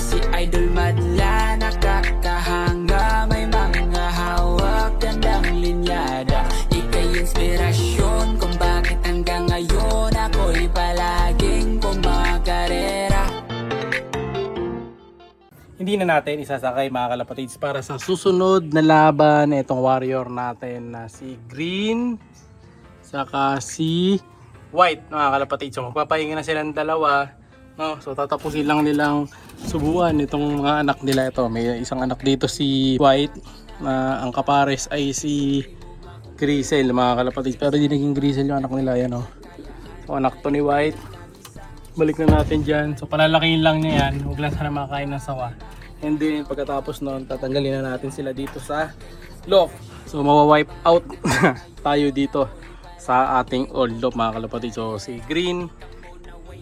si Idol madla, nakakahanga, may mga hawak, gandang linyada. Ika'y inspirasyon kung bakit hanggang ngayon ako'y palaging kumakarera. Hindi na natin isasakay mga kalapatids para sa susunod na laban itong warrior natin na si Green saka si White mga kalapatids. So magpapahinga na silang dalawa, no? So tatapusin lang nilang subuan itong mga anak nila. Ito may isang anak dito si White na ang kapares ay si Grisel mga kalapatids, pero hindi naging Grisel yung anak nila. Yan, oh. So anak to ni White. Balik na natin dyan. So palalakihin lang niya yan. Huwag lang sana makakain ng sawa. And then pagkatapos nun, tatanggalin na natin sila dito sa loft. So mawa-wipe out tayo dito sa ating old loft mga kalapatid. So si Green,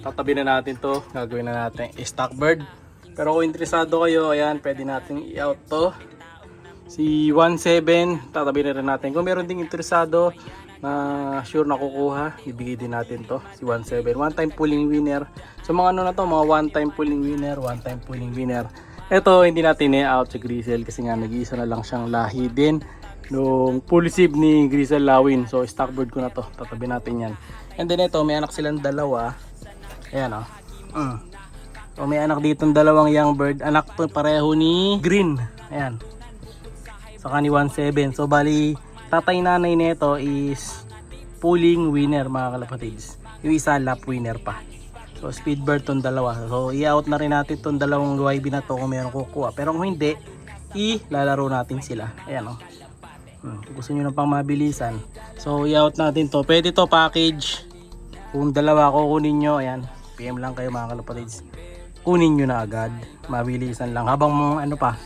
tatabi na natin to. Gagawin na natin stock bird. Pero kung interesado kayo, ayan, pwede natin i-out to. Si 1.7, tatabi na rin natin. Kung meron ding interesado na sure na kukuha, ibigay din natin to, si 1.7, one time pulling winner. So mga ano na to, mga one time pulling winner, one time pulling winner. Ito hindi natin i-out si Grisel kasi nga nag-iisa na lang siyang lahi din nung full sib ni Grisel Lawin. So stock bird ko na to, tatabi natin yan. And then ito, may anak silang dalawa. Ayan, oh. So may anak ditong dalawang young bird, anak to pareho ni Green. Ayan, saka ni 1.7. So bali tatay nanay nito is pulling winner mga kalapatids. Yung isa lap winner pa. So speed bird tong dalawa. So i-out na rin natin tong dalawang YB na to kung meron kukuha. Pero kung hindi, ilalaro natin sila. Ayan, oh. Kung gusto nyo na pang mabilisan. So i-out natin to. Pwede to package. Kung dalawa kukunin nyo, ayan, PM lang kayo mga kalapatids. Kunin nyo na agad. Mabilisan lang. Habang ano pa,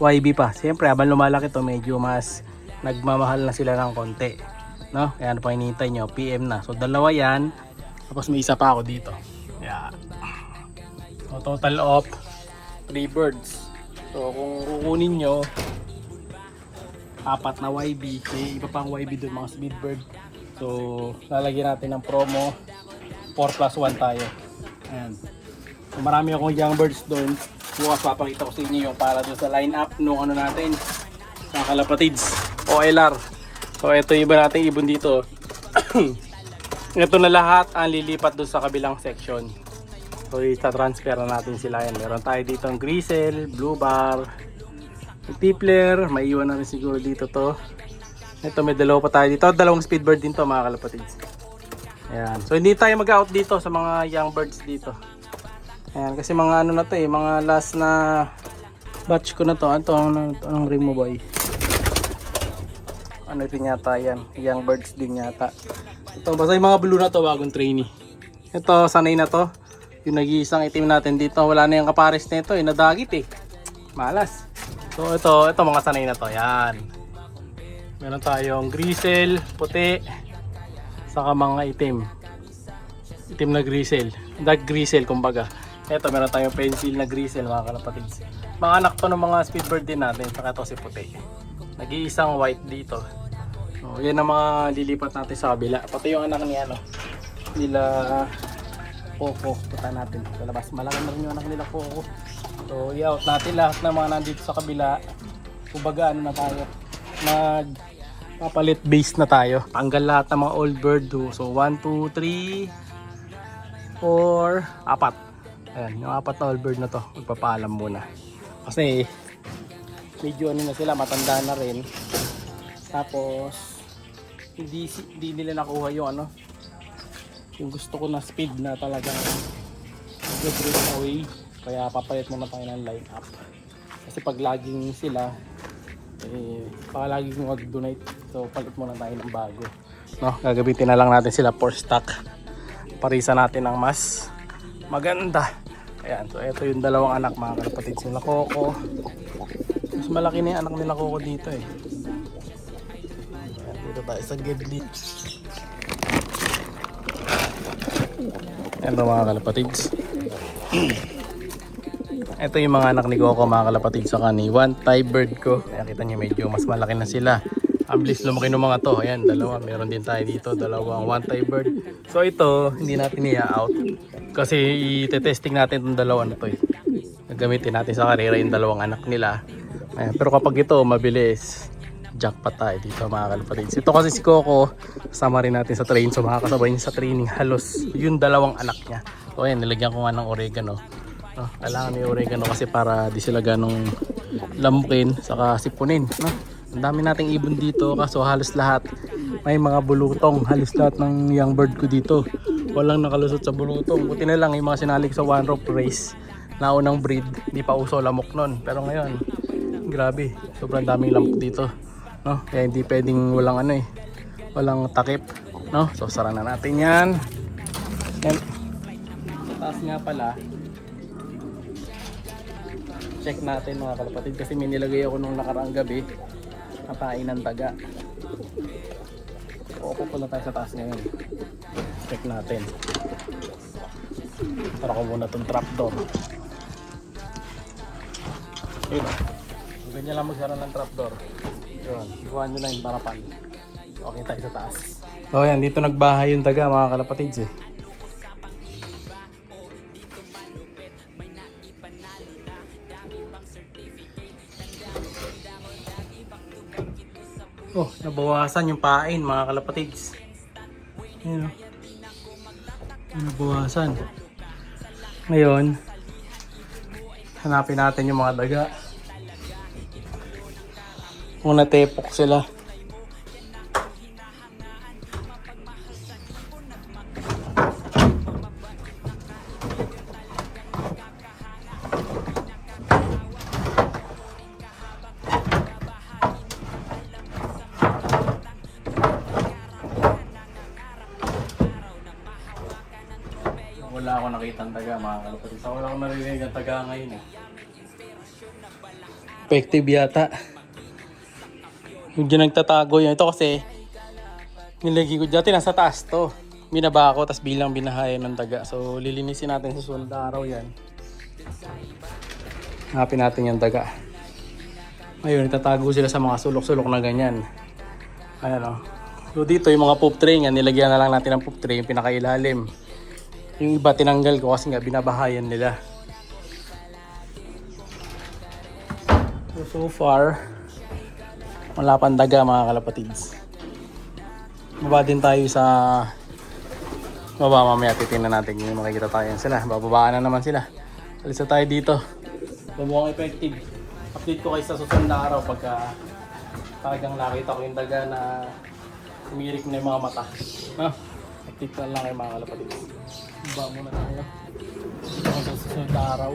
YB pa. Siyempre habang lumalaki to, medyo mas nagmamahal na sila ng konti, no? Kaya ano pa hinihintay nyo, PM na. So dalawa yan, tapos may isa pa ako dito. Yeah. So total of 3 birds. So kung kukunin nyo, 4 na YB, may iba pang YB doon, mga speed bird. So lalagyan natin ng promo 4+1 tayo. Ayan. So marami akong young birds doon. Bukas papakita ko sa inyo yung para doon sa line up nung ano natin, sa kalapatids OLR. So ito yung iba nating ibon dito. Ito na lahat ang lilipat doon sa kabilang section. So i-transfer na natin sila yan. Meron tayo dito ang Grisel, Blue Bar, Tipler, may iwan na rin siguro dito to. Ito may dalawa pa tayo dito. Dalawang speedbird din to mga kalapatids. Ayan. So hindi tayo mag-out dito sa mga young birds dito. Ayan, kasi mga ano na to eh, mga last na batch ko na to. Anong ring mo boy? Ano rin yata yan, young birds din yata. Ito, basta yung mga blue na to, bagong trainee. Ito, sanay na to. Yung nag-iisang itim natin dito, wala na yung kapares na ito, nadagit eh. Malas. So ito mga sanay na to, yan. Meron tayong Grisel, puti, saka mga itim. Itim na Grisel, dark Grisel kumbaga. Ito, meron tayong pencil na Grisel mga kalapatids. Mga anak to ng mga speedbird din natin, saka ito si puti. Nag-iisang white dito. So, yan ang mga lilipat natin sa kabila. Pati yung anak niya, no? Nila Coco. Punta natin sa labas. Malaki na rin yung anak nila Coco. So, i-out natin lahat ng mga nandito sa kabila. Kumbaga, ano na tayo? Magpapalit base na tayo. Tanggal lahat ng mga old bird. So, 1, 2, 3, 4, 4. Ayan, yung 4 na old bird na to. Magpapaalam muna. Kasi, medyo ano na sila, matanda na rin. Tapos hindi nila nakuha yung ano, yung gusto ko na speed na talagang mag-break away. Kaya papalit muna tayo ng line up. Kasi pag laging sila baka laging mag-donate. So palit muna tayo ng bago, no? Gagamitin na lang natin sila for stock. Parisa natin ng mas maganda. Ayan, so ito yung dalawang anak mga kalapatid sila Coco. Mas malaki na yung anak nila Coco dito eh. Ayan, dito tayo sa Gedli. Ito mga kalapatids. Ito yung mga anak ni Coco mga kalapatids, saka ni one Thai bird ko. Kaya kita nyo medyo mas malaki na sila. Ang bilis lumaki ng mga to. Ayan, dalawa. Meron din tayo dito, dalawang one Thai bird. So ito, hindi natin i-out. Kasi i-testing natin itong dalawa na to eh. gamitin natin sa karera yung dalawang anak nila. Ayan. Pero kapag ito mabilis, jackpot tayo dito mga kalapatids. Ito kasi si Coco, kasama rin natin sa train. So makakasabay niya sa training halos yung dalawang anak niya. So ayan, nilagyan ko nga ng oregano. No, kailangan may oregano kasi para di sila ganong lambukin saka sipunin. No? Ang dami nating ibon dito kaso halos lahat may mga bulutong. Halos lahat ng young bird ko dito walang nakalusot sa bulutong. Buti na lang yung mga sinali ko sa one rope race na unang breed, hindi pa uso lamok nun. Pero ngayon, grabe, sobrang daming lamok dito. No? Kaya hindi pwedeng walang ano walang takip. No? So sara na natin yan. Yan. Sa taas nga pala, check natin mga kalapatid kasi may nilagay ako nung nakaraang gabi na pain ng daga. Opo pala tayo sa taas ngayon. Check natin. Tara ko muna itong trapdoor. Yun. Ganyan lang magsara ng trapdoor. Yun. Ikuhan nyo lang yung parapan. Okay tayo sa taas. So yan, dito nagbahay yung daga mga kalapatids eh. Oh, nabawasan yung pain mga kalapatids. Ayan o. Nabawasan. Ngayon, hanapin natin yung mga daga. Kung natepok sila. Wala ako nakitang taga mga kalapatids. Wala akong narinig ang taga ngayon eh. Effective yata. Yung nagtatago yun. Ito kasi nilagay ko dati nasa taas to. Binaba ako tapos bilang binahayan ng taga. So lilinisin natin sa susunod na araw yan. Hanapin natin yung taga. Ngayon itatago sila sa mga sulok-sulok na ganyan. Ayan o. So dito yung mga poop tray yan. Nilagyan na lang natin ng poop tray yung pinakailalim. Yung iba tinanggal ko kasi nga binabahayan nila. So far, wala pang daga mga kalapatids. Baba din tayo sa baba, mamaya titingnan natin yung makikita tayo sila. Bababaan na naman sila. Alis na tayo dito. Mukhang effective. Update ko kayo sa susunod na araw pagka talagang nakita ko yung daga na umirik na yung mga mata. No? Update ko lang kayo mga kalapatids. Baba muna tayo. Dito ko sa susunod na araw.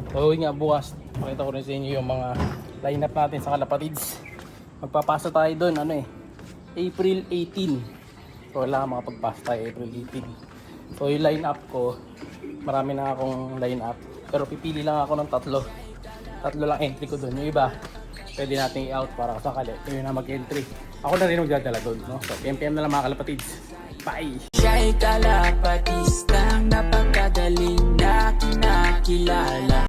So nga bukas, makita ko rin sa inyo yung mga lineup natin sa kalapatids. Magpapasa tayo doon, April 18. So wala makapagpasa tayo April 18. So yung lineup ko, marami na akong lineup. Pero pipili lang ako ng tatlo. Tatlo lang entry ko doon. Yung iba, pwede natin i-out para sakali. Yung na mag-entry. Ako na rin magdadala doon. No? So PM na lang mga kalapatids. Bye! Siya'y kalapatistang napakagaling na kinakilala.